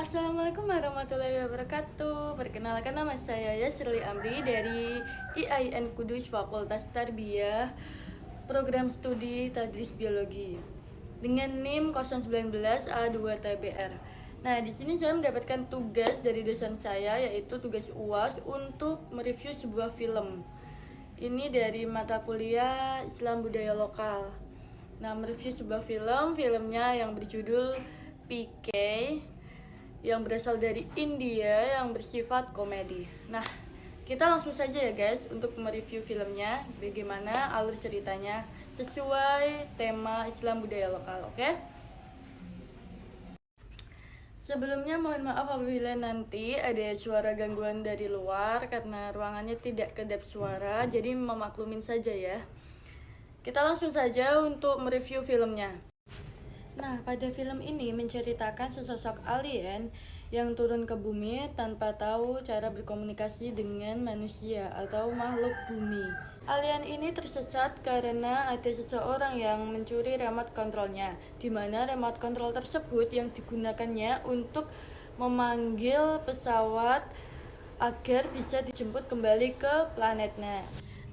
Assalamualaikum warahmatullahi wabarakatuh. Perkenalkan, nama saya Yasrili Amri dari IAIN Kudus Fakultas Tarbiyah, Program Studi Tadris Biologi dengan NIM 019 A2 TBR. Nah, di sini saya mendapatkan tugas dari dosen saya, yaitu tugas UAS untuk mereview sebuah film. Ini dari mata kuliah Islam Budaya Lokal. Nah, mereview sebuah filmnya yang berjudul PK, yang berasal dari India, yang bersifat komedi. Nah, kita langsung saja ya guys untuk mereview filmnya, bagaimana alur ceritanya sesuai tema Islam Budaya Lokal, oke? Sebelumnya mohon maaf apabila nanti ada suara gangguan dari luar karena ruangannya tidak kedap suara, jadi memaklumin saja ya. Kita langsung saja untuk mereview filmnya. Nah, pada film ini menceritakan sesosok alien yang turun ke bumi tanpa tahu cara berkomunikasi dengan manusia atau makhluk bumi. Alien ini tersesat karena ada seseorang yang mencuri remote kontrolnya, di mana remote kontrol tersebut yang digunakannya untuk memanggil pesawat agar bisa dijemput kembali ke planetnya.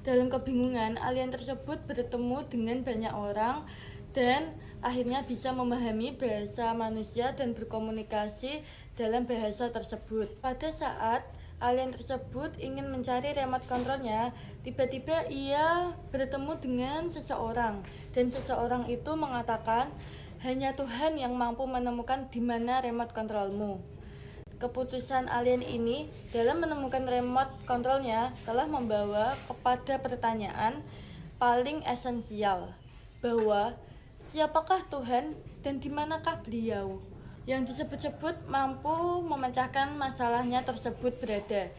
Dalam kebingungan, alien tersebut bertemu dengan banyak orang dan akhirnya bisa memahami bahasa manusia dan berkomunikasi dalam bahasa tersebut. Pada saat alien tersebut ingin mencari remote kontrolnya, tiba-tiba ia bertemu dengan seseorang, dan seseorang itu mengatakan, hanya Tuhan yang mampu menemukan di mana remote kontrolmu. Keputusan alien ini dalam menemukan remote kontrolnya telah membawa kepada pertanyaan paling esensial, bahwa siapakah Tuhan dan di manakah beliau? Yang disebut-sebut mampu memecahkan masalahnya tersebut berada.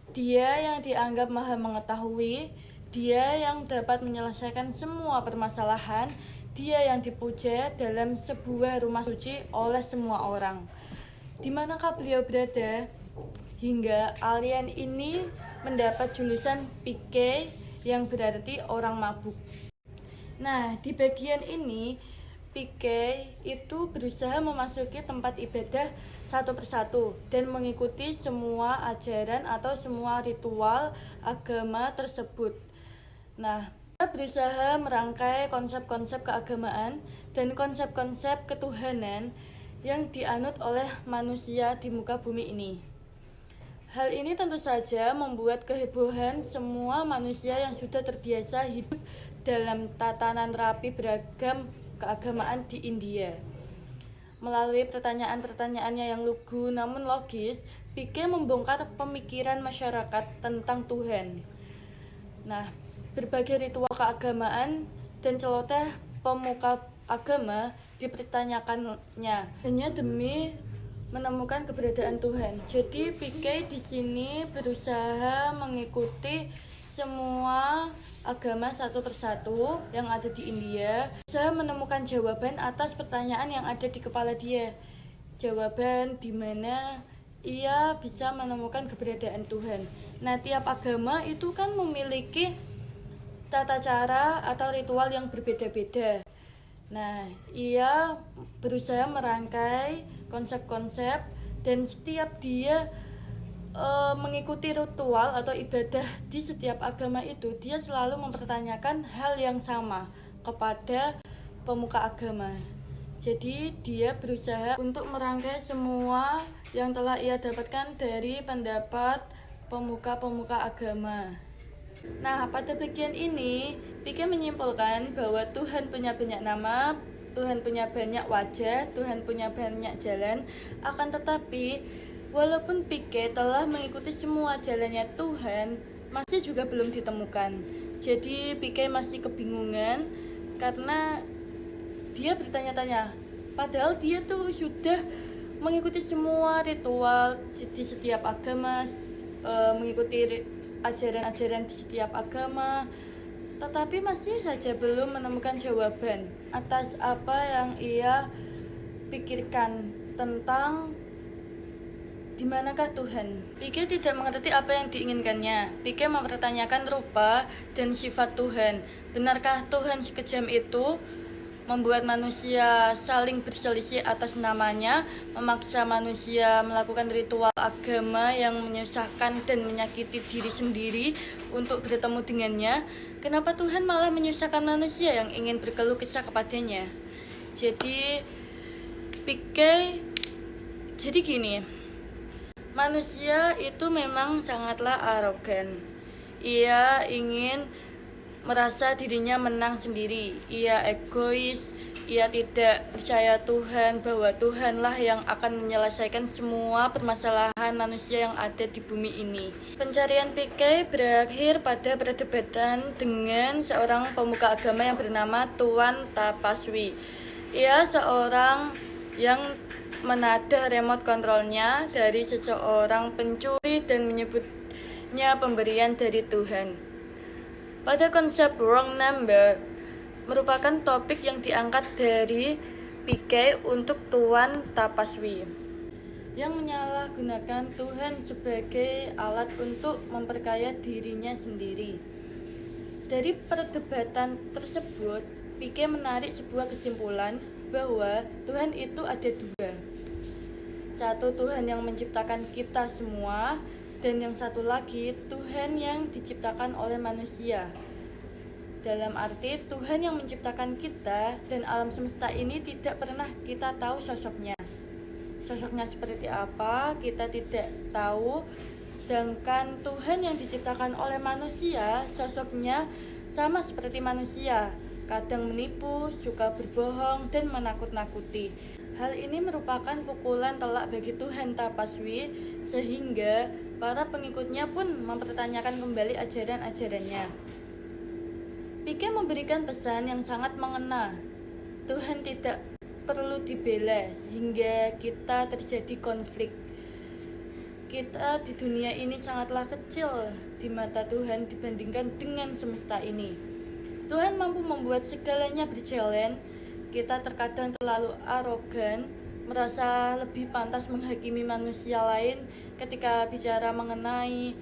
Dia yang dianggap maha mengetahui, dia yang dapat menyelesaikan semua permasalahan, dia yang dipuja dalam sebuah rumah suci oleh semua orang. Di manakah beliau berada? Hingga alien ini mendapat julukan PK yang berarti orang mabuk. Nah, di bagian ini PK itu berusaha memasuki tempat ibadah satu persatu dan mengikuti semua ajaran atau semua ritual agama tersebut. Nah, dia berusaha merangkai konsep-konsep keagamaan dan konsep-konsep ketuhanan yang dianut oleh manusia di muka bumi ini. Hal ini tentu saja membuat kehebohan semua manusia yang sudah terbiasa hidup dalam tatanan rapi beragam keagamaan di India. Melalui pertanyaan-pertanyaannya yang lugu namun logis, PK membongkar pemikiran masyarakat tentang Tuhan. Nah, berbagai ritual keagamaan dan celoteh pemuka agama dipertanyakannya hanya demi menemukan keberadaan Tuhan. Jadi PK di sini berusaha mengikuti semua agama satu persatu yang ada di India, berusaha menemukan jawaban atas pertanyaan yang ada di kepala dia. Jawaban di mana ia bisa menemukan keberadaan Tuhan. Nah, tiap agama itu kan memiliki tata cara atau ritual yang berbeda-beda. Nah, ia berusaha merangkai konsep-konsep dan setiap dia mengikuti ritual atau ibadah di setiap agama itu, dia selalu mempertanyakan hal yang sama kepada pemuka agama. Jadi dia berusaha untuk merangkai semua yang telah ia dapatkan dari pendapat pemuka-pemuka agama. Nah, pada bagian ini, PK menyimpulkan bahwa Tuhan punya banyak nama, Tuhan punya banyak wajah, Tuhan punya banyak jalan. Akan tetapi, walaupun PK telah mengikuti semua jalannya Tuhan, masih juga belum ditemukan. Jadi, PK masih kebingungan karena dia bertanya-tanya, padahal dia tuh sudah mengikuti semua ritual di setiap agama, mengikuti ajaran-ajaran di setiap agama, tetapi masih saja belum menemukan jawaban atas apa yang ia pikirkan tentang di manakah Tuhan. PK tidak mengerti apa yang diinginkannya. PK mempertanyakan rupa dan sifat Tuhan. Benarkah Tuhan sekejam itu? membuat manusia saling berselisih atas namanya, memaksa manusia melakukan ritual agama yang menyusahkan dan menyakiti diri sendiri untuk bertemu dengannya. Kenapa Tuhan malah menyusahkan manusia yang ingin berkeluh kesah kepadanya? Jadi gini, manusia itu memang sangatlah arogan. Ia ingin merasa dirinya menang sendiri. Ia egois, ia tidak percaya Tuhan, bahwa Tuhanlah yang akan menyelesaikan semua permasalahan manusia yang ada di bumi ini. Pencarian PK berakhir pada perdebatan dengan seorang pemuka agama yang bernama Tuan Tapaswi. Ia seorang yang menada remote kontrolnya dari seseorang pencuri dan menyebutnya pemberian dari Tuhan. Pada konsep wrong number merupakan topik yang diangkat dari PK untuk Tuan Tapaswi yang menyalahgunakan Tuhan sebagai alat untuk memperkaya dirinya sendiri. Dari perdebatan tersebut, PK menarik sebuah kesimpulan bahwa Tuhan itu ada dua. Satu, Tuhan yang menciptakan kita semua, dan yang satu lagi, Tuhan yang diciptakan oleh manusia. Dalam arti, Tuhan yang menciptakan kita dan alam semesta ini tidak pernah kita tahu sosoknya. Sosoknya seperti apa, kita tidak tahu. Sedangkan Tuhan yang diciptakan oleh manusia, sosoknya sama seperti manusia. Kadang menipu, suka berbohong, dan menakut-nakuti. Hal ini merupakan pukulan telak bagi Tuan Tapaswi, sehingga para pengikutnya pun mempertanyakan kembali ajaran-ajarannya. PK memberikan pesan yang sangat mengena. Tuhan tidak perlu dibela hingga kita terjadi konflik. Kita di dunia ini sangatlah kecil di mata Tuhan dibandingkan dengan semesta ini. Tuhan mampu membuat segalanya berjalan. Kita terkadang terlalu arogan, merasa lebih pantas menghakimi manusia lain ketika bicara mengenai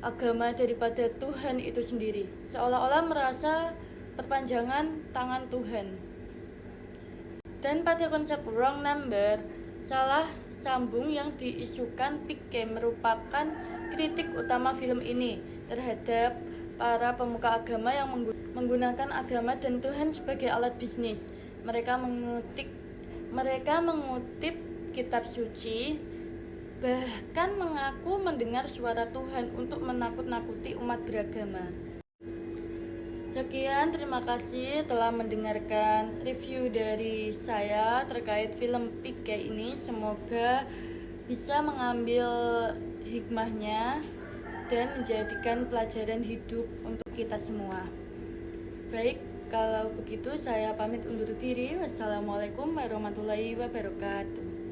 agama daripada Tuhan itu sendiri, seolah-olah merasa perpanjangan tangan Tuhan. Dan pada konsep wrong number, salah sambung yang diisukan PK merupakan kritik utama film ini terhadap para pemuka agama yang menggunakan agama dan Tuhan sebagai alat bisnis. Mereka mengutip kitab suci, bahkan mengaku mendengar suara Tuhan untuk menakut-nakuti umat beragama. Sekian, terima kasih telah mendengarkan review dari saya terkait film PK ini. Semoga bisa mengambil hikmahnya dan menjadikan pelajaran hidup untuk kita semua. Baik, kalau begitu saya pamit undur diri. Wassalamualaikum warahmatullahi wabarakatuh.